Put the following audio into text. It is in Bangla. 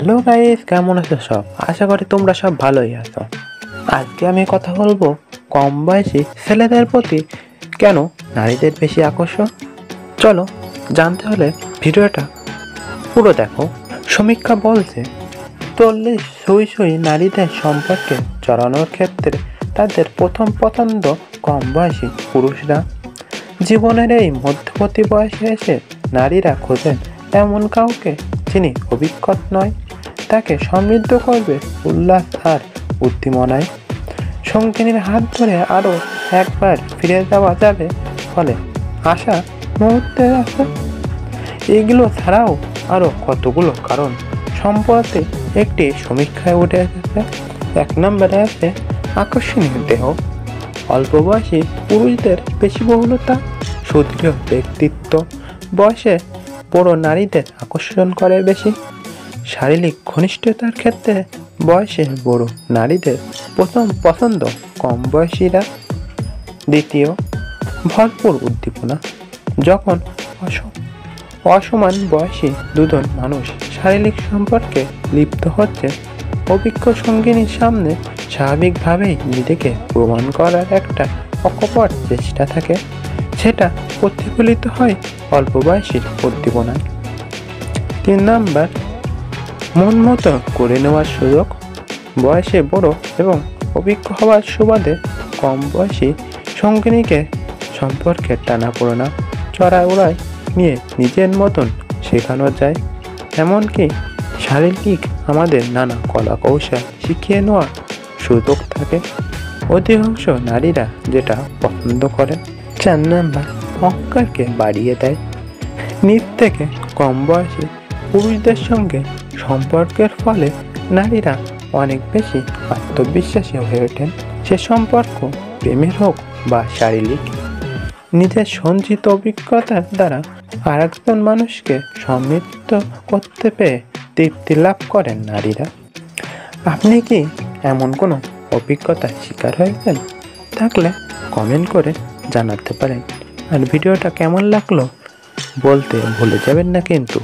হ্যালো গাইস, কেমন আছো সব? আশা করি তোমরা সব ভালোই আছো। আজকে আমি কথা বলবো কম বয়সী ছেলেদের প্রতি কেন নারীদের বেশি আকর্ষণ। চলো জানতে হলে ভিডিওটা পুরো দেখো। সমীক্ষা বলছে 40 সুই নারীদের সম্পর্কে জড়ানোর ক্ষেত্রে তাদের প্রথম পছন্দ কম বয়সী পুরুষরা। জীবনের এই মধ্যবর্তী বয়সে এসে নারীরা খোঁজেন এমন কাউকে যিনি অভিজ্ঞ নয়, তাকে সমৃদ্ধ করবে উল্লাস আর বুদ্ধিমনায়। সঙ্গিনীর হাত ধরে আরও একবার ফিরে যাওয়া যাবে, ফলে আশা মুহূর্তে আসে। এগুলো ছাড়াও আরও কতগুলো কারণ সম্পর্কে একটি সমীক্ষায় উঠে এসেছে। 1 নম্বরে আছে আকর্ষণীয় দেহ। অল্প বয়সী পুরুষদের বেশি বহুলতা, সুদৃঢ় ব্যক্তিত্ব বয়সে বড় নারীদের আকর্ষণ করে বেশি। শারীরিক ঘনিষ্ঠতার ক্ষেত্রে বয়সে বড় নারীদের প্রথম পছন্দ কম বয়সীরা। দ্বিতীয়, ভরপুর উদ্দীপনা। যখন অসমান বয়সী দুজন মানুষ শারীরিক সম্পর্কে লিপ্ত হচ্ছে, অভিজ্ঞ সঙ্গিনীর সামনে স্বাভাবিকভাবেই নিজেকে প্রমাণ করার একটা অকপট চেষ্টা থাকে, সেটা প্রতিফলিত হয় অল্প বয়সীর উদ্দীপনায়। 3 নম্বর, মন মতো করে নেওয়ার সুযোগ। বয়সে বড় এবং অভিজ্ঞ হওয়ার সুবাদে কম বয়সী সঙ্গিনীকে সম্পর্কে টানাপোড়েনা চড়াউড়ায় নিয়ে নিজের মতন শেখানো যায়। এমনকি শারীরিক আমাদের নানা কলা কৌশল শিখিয়ে নেওয়ার সুযোগ থাকে। অধিকাংশ নারীরা যেটা পছন্দ করে। 4 নম্বর, অহংকারকে বাড়িয়ে দেয়। নিজ থেকে কম বয়সী পুরুষদের সঙ্গে সম্পর্কের ফলে নারীরা অনেক বেশি আত্মবিশ্বাসী হয়ে ওঠেন। সে সম্পর্ক প্রেমের হোক বা শারীরিক, নিজের সঞ্চিত অভিজ্ঞতার দ্বারা আরেকজন মানুষকে সমৃদ্ধ করতে পেরে তৃপ্তি লাভ করেন নারীরা। আপনি কি এমন কোনো অভিজ্ঞতার শিকার হয়েছেন? থাকলে কমেন্ট করে জানাতে পারেন। আর ভিডিওটা কেমন লাগলো বলতে ভুলে যাবেন না কিন্তু।